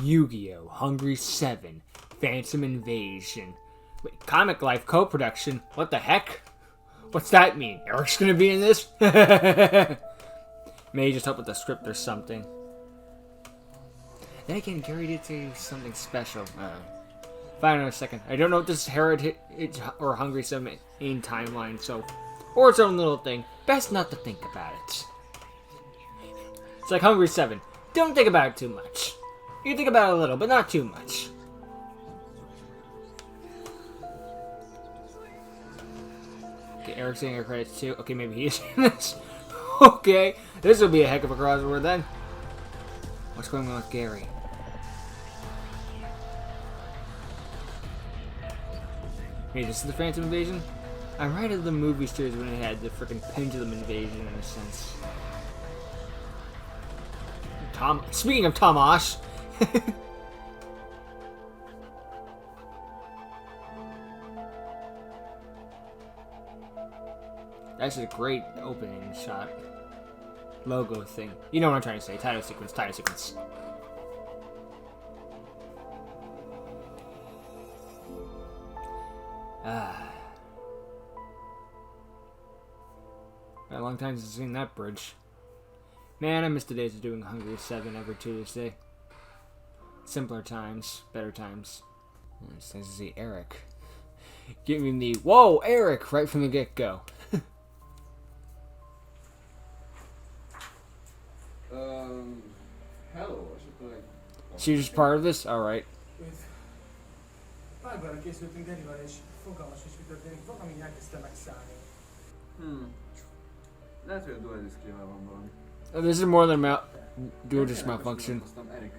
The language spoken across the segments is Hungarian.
Yu-Gi-Oh! Hungry 7, Phantom Invasion. Wait, Comic Life co-production? What the heck? What's that mean? Eric's gonna be in this? Maybe just help with the script or something. Then again, Gary did say something special. Find out in a second. I don't know if this is Heritage or Hungry 7 in timeline, so... Or its own little thing. Best not to think about it. It's like Hungry 7. Don't think about it too much. You think about it a little, but not too much. Okay, Eric's getting her credits too. Okay, maybe he is in this. Okay, this will be a heck of a crossover then. What's going on with Gary? Hey, this is the Phantom Invasion? I right of the movie series when it had the freaking Pendulum Invasion in a sense. Speaking of Tomash. That's a great opening shot. Logo thing. You know what I'm trying to say. Title sequence, title sequence. A long time since I've seen that bridge. Man, I miss the days of doing Hungry 7 every Tuesday. Simpler times, better times. It's nice to see Eric. Giving the, whoa, Eric, right from the get-go. Hello, She was part of this? Alright. Párbarra készültünk Garyval, és fogalmas is, mi történik. Valamint elkezdte megszállni. Lehet, hogy a dual diszkével van valami. Oh, this is more than dual disc malfunction. Aztán Erik.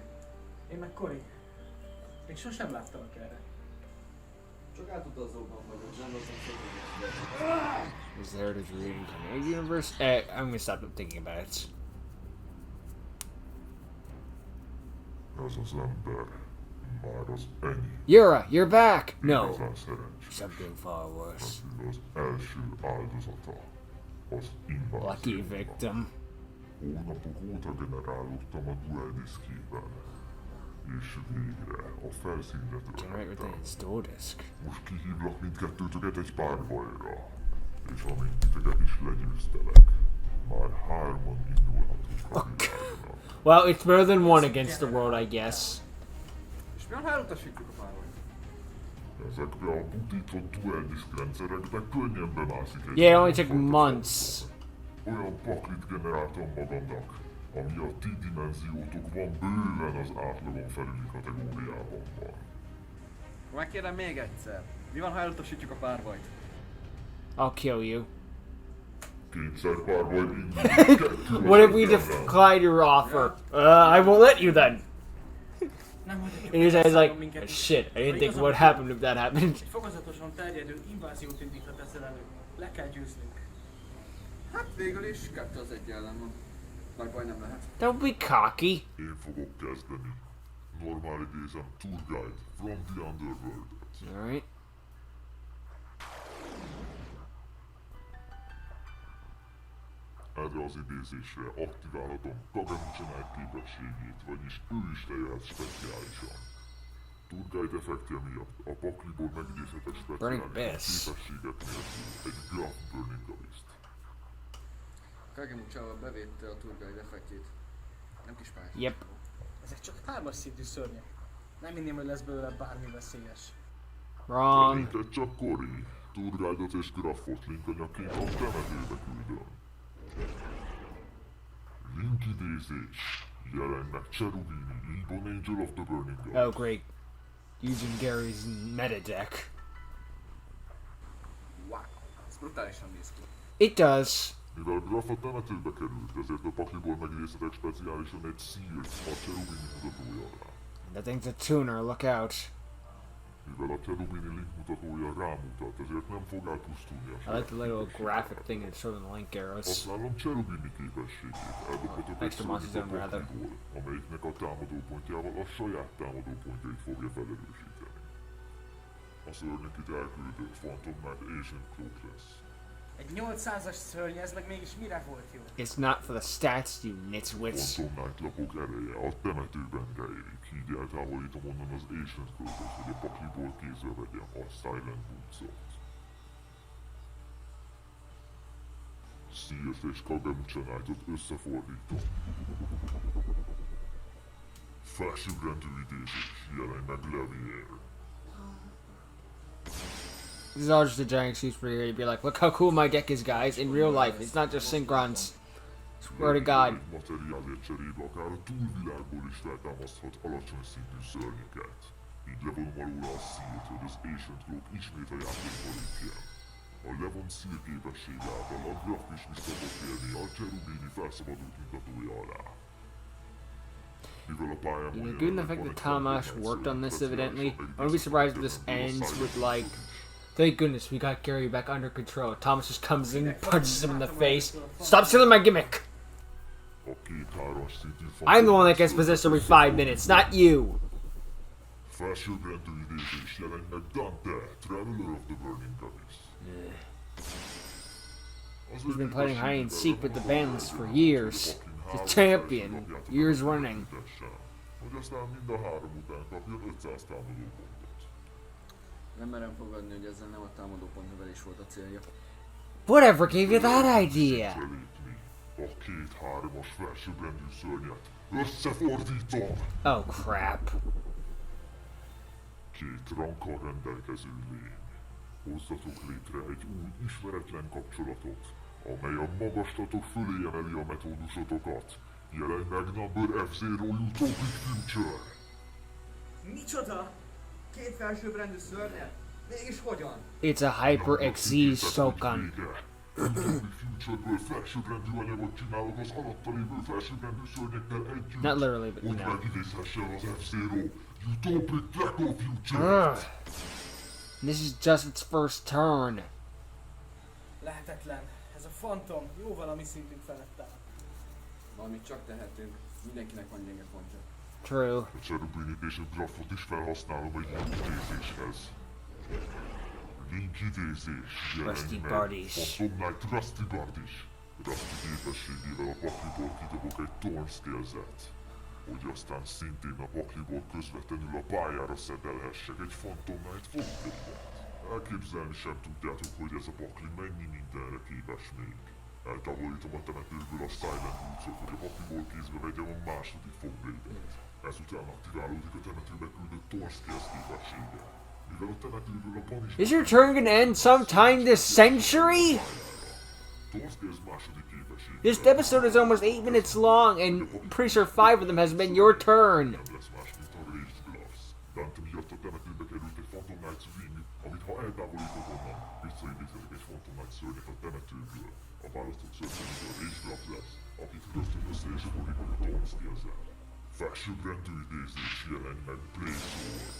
Én meg Cory. Még sosem láttalak erre. Csak átutazóban vagyok, nem voltam szokni. Is the Heritage Reincarnated Universe? I'm gonna stop thinking about it. Ez az ember már az ennyi. Yura, you're back! No. Igazán szerencsés. Something far worse. Ő az első áldozata az inváziónak. Lucky victim. Hónapok óta generálódtam a dual diszkével. És végre a felszínre Generate törhettem. with the dual disc. Most kihívlak mindkettőtöket egy párbajra. És amint titeket is legyőztelek, már hárman indulhatunk a világnak. Well, it's better than one against the world, I guess. És mi ha elutasítjuk a párbajt? Ezekbe a butított dual disk rendszerekbe könnyen bemászik egy... Yeah, it only took months. Olyan paklit generáltam magamnak, ami a ti dimenziótok van bőven az átlagon felüli kategóriában van. Megkérdem még egyszer. Mi van, ha elutasítjuk a párbajt? I'll kill you. Kétszer párbaj indul. What if we decline your offer? I won't let you then. And his head's like, shit, I didn't think what happened if that happened. Egy fokozatosan terjedő inváziót indíthat ezzel elő. Le kell győznünk. Hát végül is 2 az 1 ellen van. Bár baj nem lehet. Don't be cocky. Én fogok kezdeni. Normál idézem Tour Guide from the Underworld. Alright. Erre az idézésre aktiválhatom Kagami-Janai képességét, vagyis ő is lejöhet speciálisan. Tour Guide effektje miatt a pakliból megidézhetek speciális képességek nélkül egy Graph Burning Abyss-t. Kagami-Janai bevédte a Tour Guide effektjét. Nem kis pályás. Yep. Ezek csak 3-as szintű szörnyek. Nem hinném, hogy lesz belőle bármi veszélyes. Wrong. Minket csak Cory. Tour Guide-ot és Graphot linkanyagként a temetőbe küldöm. Link idézés. Jelen meg Cherubini, Ebon Angel of the Burning God. Oh, great. Using Gary's meta deck. Wow, ez brutálisan néz ki. It does. Mivel Graph a temetőbe került, ezért a pakliból megidézhetek speciálisan egy Sears a Cherubini mutatója alá. That thing's a tuner, look out. Mivel a Cherubini link mutatója rámutat, ezért nem fog elpusztulni a I like the little graphic thing that shows the link arrows. Használom Cherubini képességét, eldobhatok egy Extra monsters szörnyet a zone, rather. pakliból, amelyiknek a támadópontjával a saját támadópontjait fogja felerősíteni. A szörnyekit elküldött Phantom Mad Asian Cloak lesz. Egy 800-as szörny, ez meg mégis mire volt jó? It's not for the stats, you nitwits. Phantom Knight lapok ereje a temetőben rejlik, így eltávolítom onnan az Ancient Cloak-ot, hogy a pakliból kézbe vegyem a Silent Boots-ot. Sears és Kagemucha Knight-ot összefordítom. Felsőbbrendű idézés, jelenleg Levier. This is all just a giant excuse for you to be like, look how cool my deck is, guys. In real life, it's not just synchrons. Swear to God. Materiálért cserébe akár a túlvilágból is feltámaszthat alacsony szintű szörnyeket. Így levonom alóla a szírt, hogy az Ancient Cloak ismét a játékba lépjen. A levont szír képesség által a graf is vissza fog térni a Cherubini felszabadult mutatója alá. Good enough fact that Tamash worked on this, evidently. I wouldn't be surprised if this ends with, like, thank goodness we got Gary back under control. Thomas just comes in, punches him in the face. Stop stealing my gimmick! I'm the one that gets possessed every 5 minutes, not you! Felsőbbrendű idézés, jelenleg Dante, Traveler of the Burning Goddess. He's been playing hide and seek with the bandlist for years. He's a champion, years running. Hogy aztán mind a három után kapjon 500 támadó pontot. Nem merem fogadni, hogy ezzel nem a támadópont növelés volt a célja. Whatever gave you that idea? A két hármas felsőbbrendű szörnyet összefordítom! Oh crap. Két rankkal rendelkező lény. Hozzatok létre egy új ismeretlen kapcsolatot, amely a magaslatok fölé emeli a metódusotokat. Jelenleg Number F-Zero Utopic Future! Micsoda? Két felsőbbrendű szörnyet? Mégis hogyan? It's a Hyper XZ Shogun. Utopic Future-ből felsőbbrendű anyagot csinálok az alatta lévő felsőbbrendű szörnyekkel együtt. Not literally, but hogy you know. megidézhessen az F-Zero Utopic Draco Future! This is just its first turn. Lehetetlen. Ez a fantom jó valami szintünk felett áll. Valamit csak tehetünk. Mindenkinek van gyenge pontja. True. A Cherubinit és a grafot is felhasználom egy link idézéshez. Link idézés, Rusty jelenj meg Bardies. Phantom Knight Rusty Bardies. Rusty képességével a pakliból kidobok egy Thorn Scales-et, hogy aztán szintén a pakliból közvetlenül a pályára szedelhessek egy Phantom Knight fogkönyvet. Elképzelni sem tudjátok, hogy ez a pakli mennyi mindenre képes még. Eltávolítom a temetőből a Silent Boots-ot, hogy a pakliból kézbe vegyem a második fogvédet. Ezután aktiválódik a temetőbe küldött Thorn Scales képessége. Mivel a temetőből a banis... Is your turn gonna end sometime this century? Thorn Scales második képessége... This episode is almost 8 minutes long, and I'm pretty sure 5 of them has been your turn. Nem lesz más, mint a Rage Gloves. Dante miatt a temetőbe került egy Phantom Knight Wing, amit ha eltávolítok onnan, visszaidézhetek egy Phantom Knight szörnyet a temetőből. A választott szörnyű a Rage Gloves lesz, akit rögtön össze és fordítok a Thorn Scales-el. Felsőbbrendű idézés, jelenj meg Blaze Sword.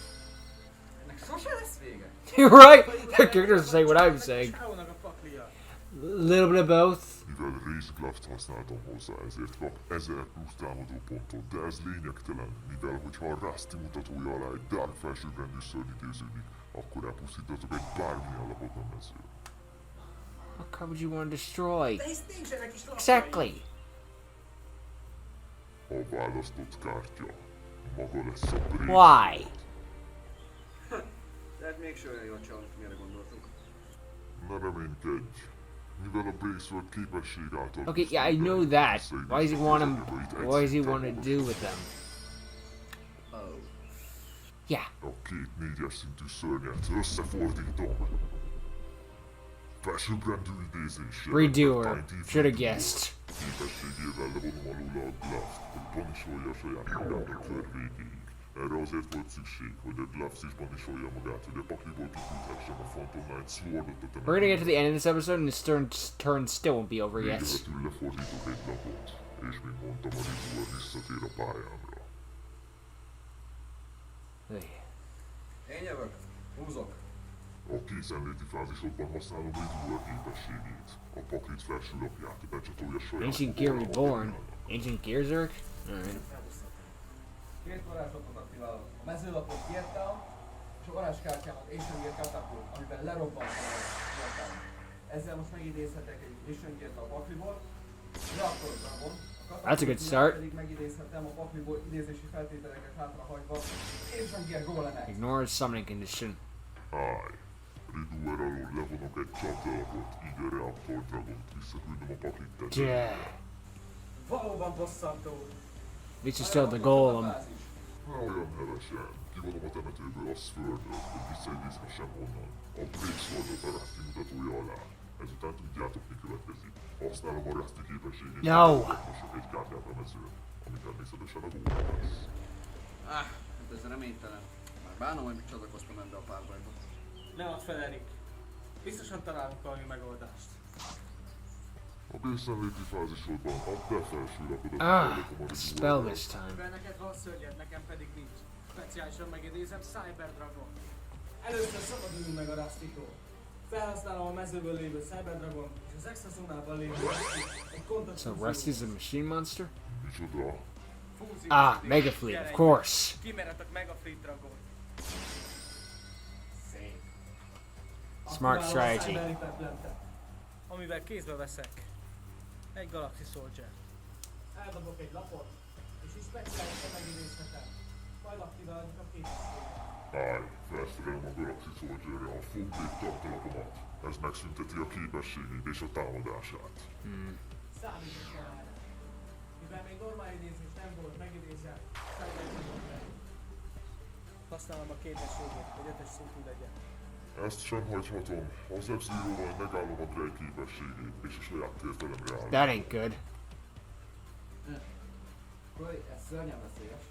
Ennek sose lesz vége? You're right. The characters say what I'm saying. Csávónak a paklia. Little bit of both. Mivel Rage Gloves-t használtam hozzá, ezért kap 1000 plusz támadó pontot, de ez lényegtelen, mivel hogyha a Rusty mutatója alá egy Dark felsőbbrendű szörny idéződik, akkor elpusztítatok egy bármilyen lapot a mezőn. What card would you want to destroy? De hisz nincsenek is lapjai. Exactly. A választott kártya maga lesz a Brave. Why? Tehát mégsem olyan jól csalunk, mire gondoltunk. Ne reménykedj, mivel a Braceword képesség által... Okay, yeah, I know that. Why does he want them? What does he want to do with them? Oh. Yeah. A két 4-es szintű szörnyet összefordítom. Felsőbbrendű idézés. Redoer. Should have guessed. Képességével levonom alóla a Gloves-t, hogy banisolja a saját magát a kör végéig. Erre azért volt szükség, hogy a Gloves is banisolja magát, hogy a pakliból kiküldhessem a Phantom Knight Sword-ot a temetőből. We're gonna get to the end of this episode, and this turn still won't be over yet. Végezetül lefordítok egy lapot, és mint mondtam, a Redoer visszatér a pályámra. Én jövök. Húzok. A készenléti fázisokban használom Redoer képességét. A paklit felső lapját becsatolja saját Ancient Gear Reborn. Ancient Gear Zerk? Alright. Két varázslatot aktiválok. A mezőlapot kiértem, és a varázskártyámat HNGRY VII, amiben lerobbantam a varázskártyámat. Ezzel most megidézhetek egy HNGR-t a pakliból. Reaktor Dragon. That's a good start. Pedig megidézhetem a pakliból idézési feltételeket hátrahagyva. HNGR Golemet. Ignore summoning condition. Állj! Riduer alól levonok egy csapdalapot, így a Reaktor Dragont visszaküldöm a paklit tetejére. Yeah. Valóban bosszantó. At least you still have the golem. Ha olyan hevesen, kivonom a temetőből a Sword-ot, hogy visszaidézhessem onnan. A Break Sword-ot a Rusty mutatója alá. Ezután tudjátok, mi következik. Használom a Rusty képességét, No. mosok egy kártyát a mezőn, ami természetesen a golem lesz. Hát ez reménytelen. Már bánom, hogy mit csatlakoztam ebbe a párbajba. Ne add fel, Erik. Biztosan találunk valami megoldást. A készenléti fázisodban add be felső lapodat Ah, a spell this time. Mivel neked van szörnyed, nekem pedig nincs. Speciálisan megidézem Cyber Dragon. Először szabaduljunk meg a Rustitól. Felhasználom a mezőből lévő Cyber Dragon és az extra zónában lévő Rusty egy kontakt So Rusty's a machine monster? Micsoda? Ah, Mega Fleet, of course. Kimeretek Mega Fleet Dragon. Szép. Smart Aktiválom a strategy. Cyber Repellent-et, amivel kézbe veszek egy Galaxy Soldier. Eldobok egy lapot, és így speciálisan megidézhetem. Majd aktiváljuk a képességet. Állj, felszerelem a Galaxy Soldier-re a fogvéd tartalapomat. Ez megszünteti a képességét és a támadását. Számítok erre. Mivel még normál idézés nem volt, megidézem Cyber Dragon. Használom a képességét, hogy 5-ös szintű legyen. Ezt sem hagyhatom. Az F-Zero-val megállom a Drake képességét és a saját tértelemre állom. That ain't good. Kori, ez szörnyen veszélyes.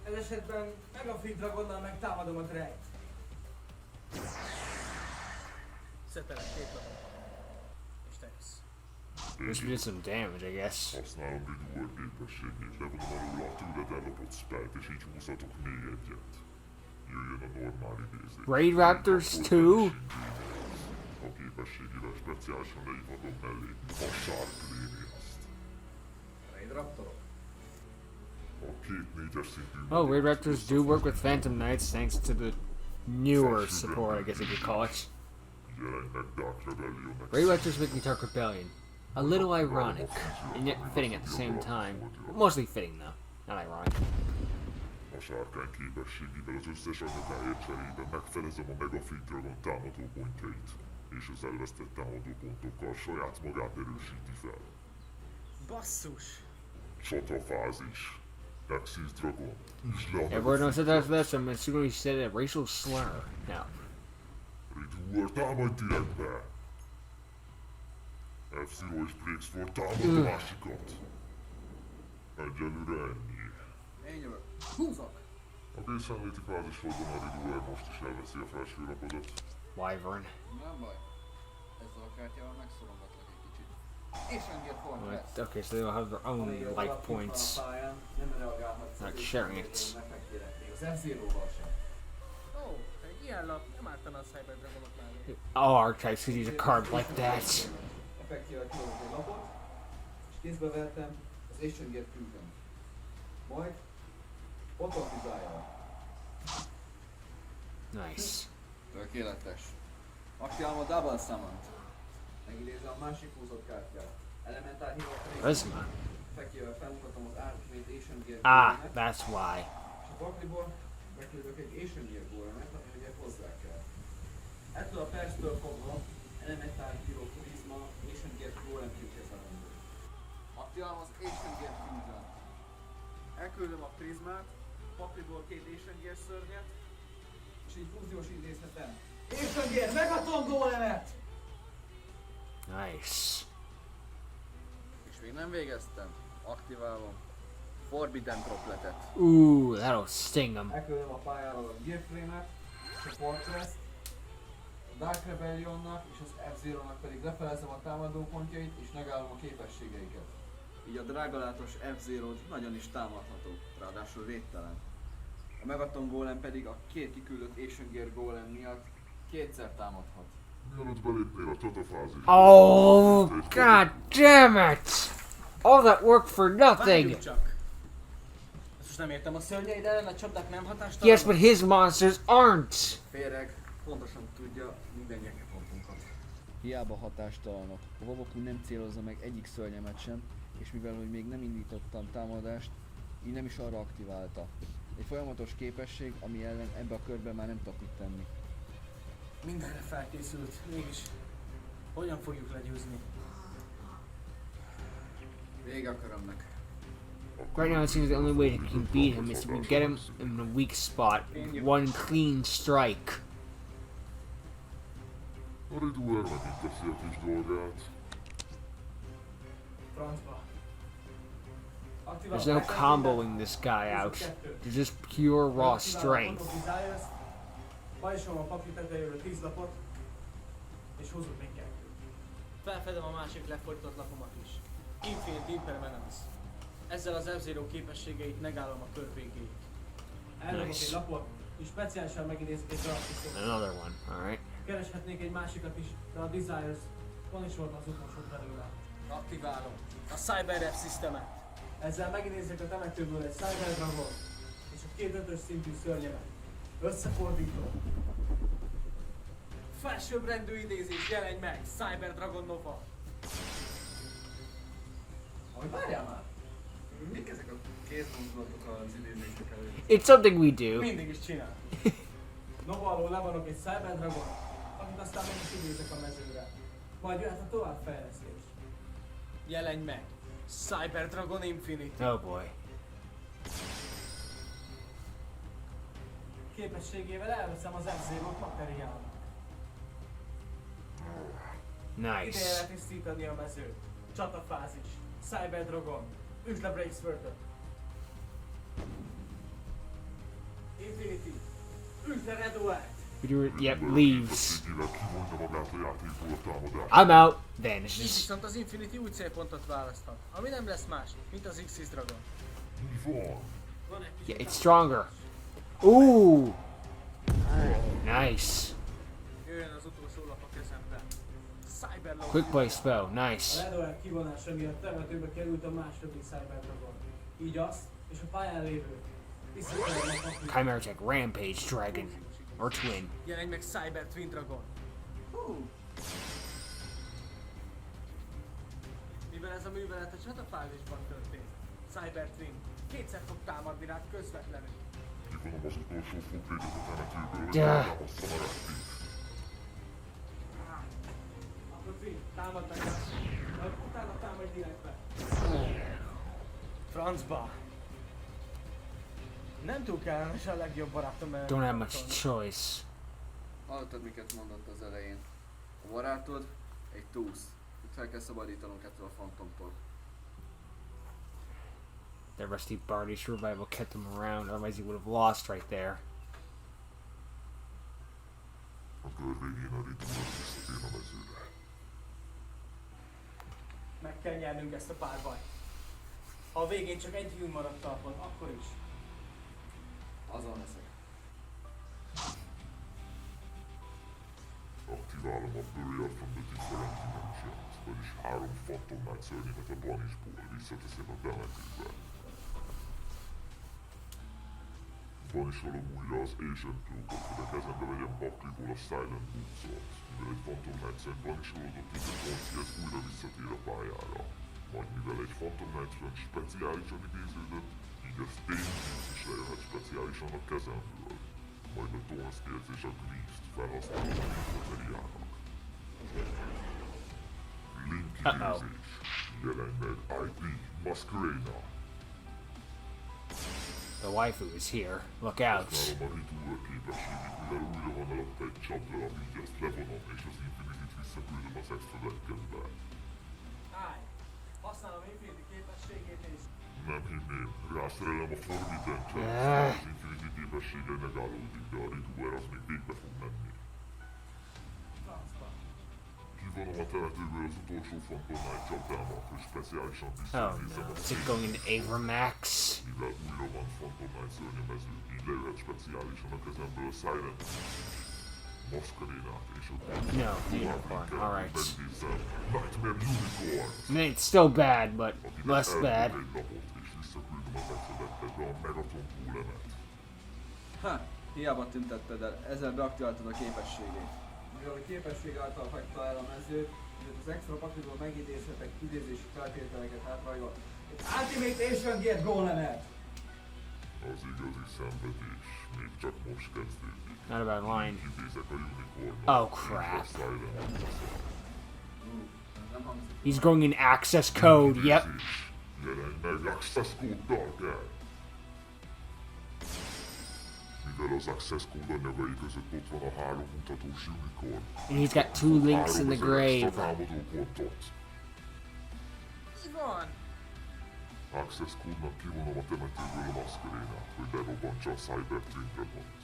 Ez esetben Mega Fleet Dragonnal megtámadom a Drake-t. Szetelek két lapot. És te jössz. This did some damage, I guess. Használom Riduer képességét, levonom alul a tőled ellopott spellt és így húzhatok még egyet. Jöjjön a normál idézés. Raid Raptors 2? A képességével speciálisan leívhatom mellé a Shark Léniaszt. Raid Raptorok. A két 4-es szintű... Oh, Raid Raptors do work with Phantom Knights thanks to the newer support, I guess you could call it. Jelenj meg Dark Rebellionnek. Raid Raptors make me Dark Rebellion. A little ironic, and yet fitting at the same time. Mostly fitting though, not ironic. A sárkány képességével az összes anyagáért cserébe megfelezem a Mega Fleet Dragon támadó pontjait, és az elvesztett támadó pontokkal saját magát erősíti fel. Basszus! Csatafázis. Axis Dragon. És le a Everyone knows that that's best, I'm assuming he said a racial slur. No. Riduer, támadj direktbe! F-Zero és Breaksword támad a másikat. Egyelőre ennyi. Én jövök. Húzok! A készenléti fázisodban a Riduer most is elveszi a felső lapodat. Wyvern. Nem baj. Ezzel a kártyával megszorongatlak egy kicsit. És enged Fortress. Okay, so they all have their own life points. Nem reagálhatsz. Like sharing it. Még az F-Zero-val sem. Ó, egy ilyen lap nem ártana a Cyber Dragonok mellé. All archetypes could use a card like that. Effektíve kilövök egy lapot, és kézbe vettem az HNGR VII. Majd automatizálja. Nice. Tökéletes. Aktiválom a Double Summon-t. Megidézem a másik húzott kártyát. Elementál hívok Charisma. effektíve felmutatom az Archmate HNGR Ah, Golemet, that's why. és a pakliból beküldök egy HNGR Golemet, ami ugye hozzá kell. Ettől a perctől fogva Elementál hívok Charisma HNGR Golem képzészetendő. Aktiválom az HNGR Fusion. Elküldöm a prizmát, pakliból két HNGR szörnyet, és így fúziós idézhetem. HNGR Megaton Golemet! Nice. És még nem végeztem. Aktiválom Forbidden Dropletet. Ooh, that'll sting them. Elküldöm a pályáról a Gearframe-et, és a Fortress-t, a Dark Rebellionnak és az F-Zero-nak pedig lefelezem a támadópontjait és megállom a képességeiket. Így a drágalátos F-Zero nagyon is támadható, ráadásul védtelen. A Megaton Golem pedig a két kiküldött HNGR Golem miatt kétszer támadhat. Mielőtt belépnél a csatafázisba... Oh, god damn it! All that work for nothing! Várjunk csak! Ezt most nem értem, a szörnyeid ellen a csapdák nem hatástalanok? Yes, but his monsters aren't! Féreg pontosan tudja minden gyekepontunkat. Hiába hatástalanok. A Vavokú nem célozza meg egyik szörnyemet sem, és mivel hogy még nem indítottam támadást, így nem is arra aktiválta. Egy folyamatos képesség, ami ellen ebbe a körben már nem tudok mit tenni. Mindenre felkészült. Mégis, hogyan fogjuk legyőzni? Vége a körömnek. Right now, it seems the only way we can beat him is to get him in a weak spot. One clean strike. A Ridúer megint teszi a kis dolgát. Francba. There's no comboing this guy out. There's just pure raw strength. Bajsom a pakli tetejéről 10 lapot, és hozok még 2. Felfedem a másik lefordított lapomat is. Infinite Impermanence. Ezzel az F-Zero képességeit megállom a kör végéig. Elragok Nice. egy lapot, és speciálisan megidézek egy draftisztot. Another one, alright. Kereshetnék egy másikat is, de a Desires van is volt az utolsó belőle. Aktiválom a Cyber F szisztemet. Ezzel megidézek a temetőből egy Cyber Dragon és a 2 5-ös szintű szörnyemet. Összefordítom. Felsőbbrendű idézés, jelenj meg! Cyber Dragon Nova! Ahogy várjál már! Mik ezek a kézmozdulatok az idézések előtt? It's something we do. Mindig is csinál. Nova alól levanok egy Cyber Dragon, amit aztán meg is idézek a mezőre. Majd jöhet a továbbfejlesztés. Jelenj meg! Cyber Dragon Infinity! Oh boy. Képességével elveszem az F-Zero-t materiálnak. Ideje Nice. letisztítani a mezőt. Csatafázis. Cyber Dragon. Üsd le Braceworth-öt. Infinity. Üsd le Redouert. Yep, leaves. Segítségével kivonja magát a játékból a támadás. I'm out. Így Vanishes. viszont az Infinity új célpontot választhat, ami nem lesz más, mint az Xyz Dragon. Mi van? Van egy kis Yeah, it's stronger. Ooh. Nice. Jöjjön az utolsó lap a kezembe. Cyber Law. Quick play spell. A Nice. Redouert kivonása miatt temetőbe került a második Cyber Dragon. Így azt és a pályán lévő visszatérnek a pakli. Chimera attack. Rampage dragon. Or twin. Jelenj meg Cyber Twin Dragon. Mivel ez a művelet a csatafázisban történt, Cyber Twin kétszer fog támadni rád közvetlenül. Kivonom az utolsó fogvédőt a temetőből, hogy Yeah. megtámasszam a reptét. Akkor Twin, támad meg rá, majd utána támadj direktbe. Francba! Nem túl kellemes a legjobb barátom ellen. Don't have much choice. Hallottad, miket mondott az elején? A barátod egy túsz. Itt fel kell szabadítanunk ettől a fantomtól. That rusty party survival kept him around, otherwise he would have lost right there. A kör végén a Ridúer visszatér a mezőre. Meg kell nyernünk ezt a párbajt. Ha a végén csak egy hűn maradt talpon, akkor is. Azon leszek. Aktiválom a Burial from the Different Dimensions, vagyis 3 Phantom Knight szörnyemet a Banishból, visszateszem a temetőbe. Banisholom újra az HNGRY VII-ot, hogy a kezembe vegyem pakliból a Silent Boots-ot. Mivel egy Phantom Knight szörny banisholódott, így a Concierge újra visszatér a pályára. Majd mivel egy Phantom Knight szörny speciálisan idéződött, így a Stainkings is lejöhet speciálisan a kezemből. Majd a Thornscales és a Grease-t felhasználom a infanteriának. Link idézés. Jelenj meg IP Masquerade. The waifu is here. Look out. Használom a Ridúer képességét, mivel újra van alatta egy csapda, így ezt levonom és az Infinity-t visszaküldöm az extra deckembe. Állj! Használom Infinity képességét és... Nem hinném, rászerelem a Forbidden Chance, az Infinity képessége megállódik, de a Ridúer az még végbe fog menni. Francba. Kivonom a temetőből az utolsó Phantom Knight csapdámat, hogy speciálisan Oh visszanézem no. a Is it going into Avermax? Mivel újra van Phantom Knight szörnyemező, így lejöhet speciálisan a kezemből a Silent Masquerade-át és a No, unicorn. Alright. megnézem Nightmare Unicorn. I mean, it's still bad, but less bad. Egy lapot, és visszaküldöm az exodekbe a Megaton Golemet. Ha! Hiába tüntetted el, ezzel beaktiváltad a képességét. mivel a képesség által hagyta el a mezőt, ezért az extra pakliból megidézhetek idézési feltételeket hátrajval. Egy Ultimate HNGRY Golemet! Az igazi szenvedés még csak most kezdődik. Not about line. Idézek a unicornnak. Oh crap. Ez nem hangzik. He's going in access code. Yep. Jelenj meg Access Code-dal kell! Mivel az Access Code anyagai között ott van a 3 mutatós unicorn. And he's got 2 links in the grave. Támadó pontot. Mi van? Access Code-nak kivonom a temetőből a maszkerénát, hogy berobbantsa a Cybertwin-repont.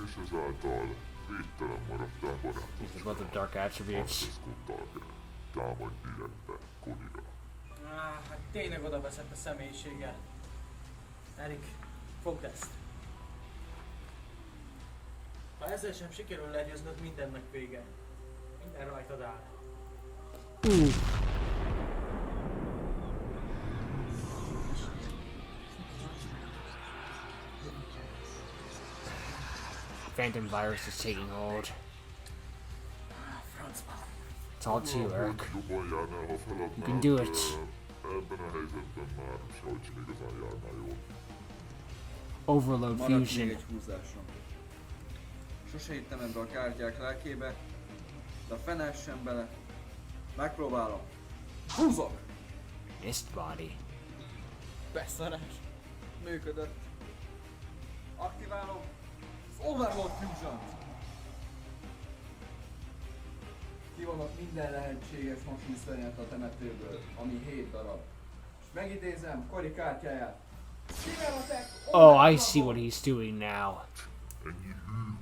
És ezáltal védtelen maradtál barátom. He's about the dark attributes. Access Code-dal kell. Támadj direktbe, Konira. Hát tényleg oda veszett a személyiséggel. Erik, fogd ezt. Ha ezzel sem sikerül legyőznöd, mindennek vége. Minden rajtad áll. Phantom virus is taking hold. Francba. It's all to you, Eric. Jobban járnál, ha feladnád, You can do it. Ebben a helyzetben már sehogy sem igazán járnál jól. Overload Maradt még fusion. egy húzásom. Sose hittem ebbe a kártyák lelkébe, de a fene sem bele. Megpróbálom. Húzok! Mist body. Beszarás. Működött. Aktiválom az Overload Fusion-t. Kivonok minden lehetséges masinszenet a temetőből, ami 7 darab. És megidézem Cory kártyáját. Oh, I see what he's doing now. Ennyi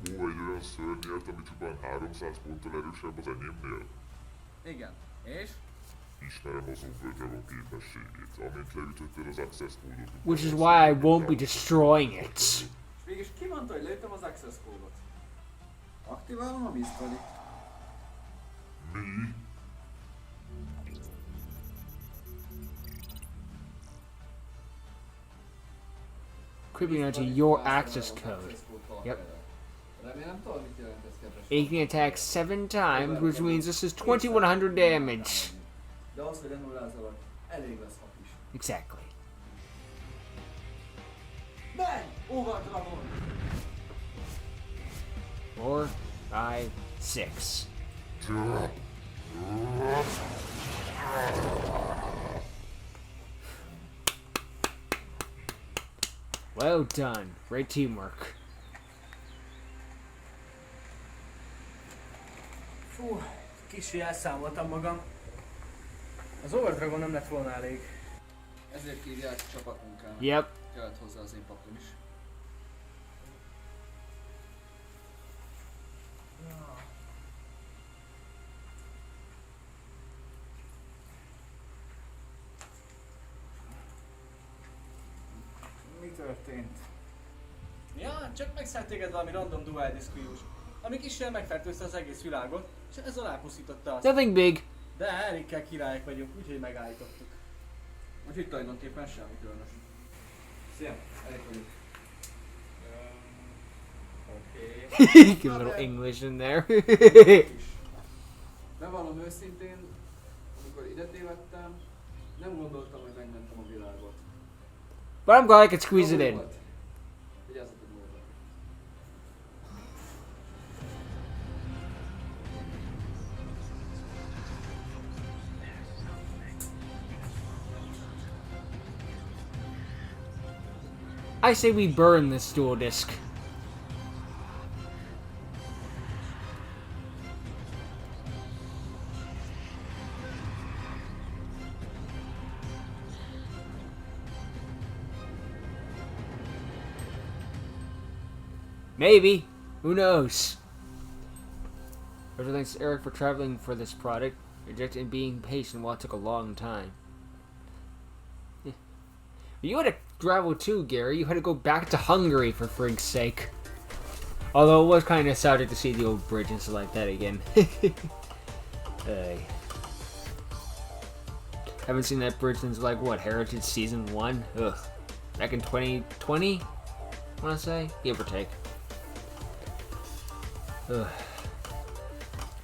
hűhó egy olyan szörnyért, ami csupán 300 ponttal erősebb az enyémnél. Igen. És? Ismerem az Overdragon képességét, amint leütöttél az Access Code-ot. Which is why I won't be destroying it. És mégis ki mondta, hogy lőttem az Access Code-ot? Aktiválom a Mystery. Mi? Creeping onto your access code. Yep. Remélem tudod, mit jelent ez, kedves. It can attack 7 times, which means this is 2100 damage. De az, hogy lenullázolok, elég lesz hat is. Exactly. Menj! Overdragon! 4, 5, 6. Well done. Great teamwork. Fú, kicsi elszámoltam magam. Az Overdragon nem lett volna elég. Ezért hívják csapatmunkának. Yep. Kellett hozzá az én papír is. Mi történt? Ja, csak megszállt téged valami random dual diszkvíjus, ami kissel megfertőzte az egész világot, és ez alápusztította azt. Nothing big. De Erikkel királyok vagyunk, úgyhogy megállítottuk. Úgyhogy tulajdonképpen semmi különös. Szia, elég vagyok. Oké. Give a little English in there. Bevallom őszintén, amikor ide tévedtem, nem gondoltam, hogy megmentem a világot. But I'm glad I could squeeze it in. Vigyázzatok magatokra. I say we burn this dual disc. Maybe. Who knows? Special thanks to Eric for traveling for this product. Rejecting and being patient while it took a long time. Yeah. You had to travel too, Gary. You had to go back to Hungary for frig's sake. Although it was kind of nostalgic to see the old bridge and stuff like that again. Haven't seen that bridge since like what, Heritage Season 1? Ugh. Back in 2020? I want to say? Give or take. Ugh.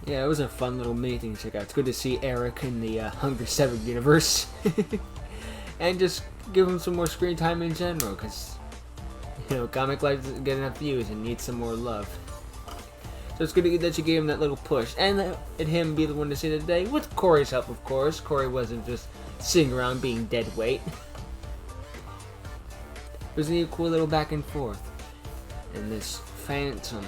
Yeah, it was a fun little mini thing to check out. It's good to see Eric in the Hungry 7 universe. And just give him some more screen time in general, because, you know, Comic Life doesn't get enough views and needs some more love. So it's good that you gave him that little push. And let him be the one to see the day, with Corey's help, of course. Corey wasn't just sitting around being dead weight. It was a cool little back and forth. And this Phantom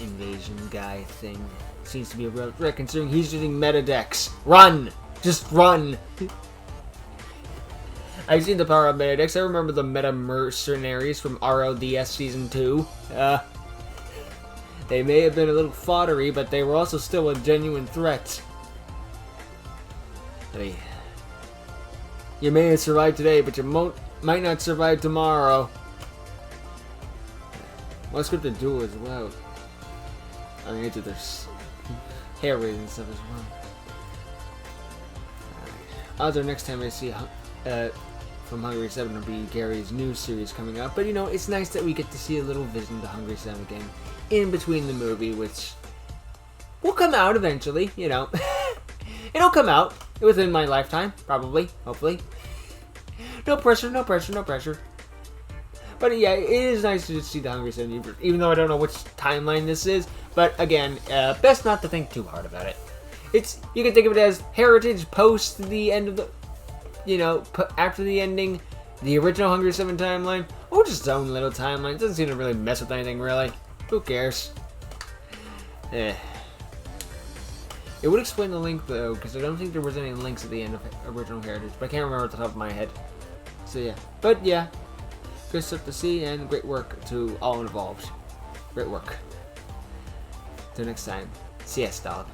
invasion guy thing seems to be a real threat, considering he's using meta decks. Run! Just run! I've seen the power of meta decks. I remember the meta mercenaries from RLDS Season 2. They may have been a little foddery, but they were also still a genuine threat. You may have survived today, but you might not survive tomorrow. Well, it's good to do as well. I mean, there's hair rays and stuff as well. Odds are next time I see from Hungry 7 will be Gary's new series coming out. But, you know, it's nice that we get to see a little vision to Hungry 7 again in between the movie, which will come out eventually, you know. It'll come out within my lifetime, probably, hopefully. No pressure, no pressure, no pressure. But yeah, it is nice to just see the Hungry 7 universe, even though I don't know which timeline this is. But again, best not to think too hard about it. You can think of it as heritage post the end of the, you know, after the ending, the original Hungry 7 timeline, or just its own little timeline. It doesn't seem to really mess with anything, really. Who cares? It would explain the link, though, because I don't think there was any links at the end of original heritage, but I can't remember at the top of my head. So yeah. But yeah, good stuff to see, and great work to all involved. Great work. Till next time, CS dog.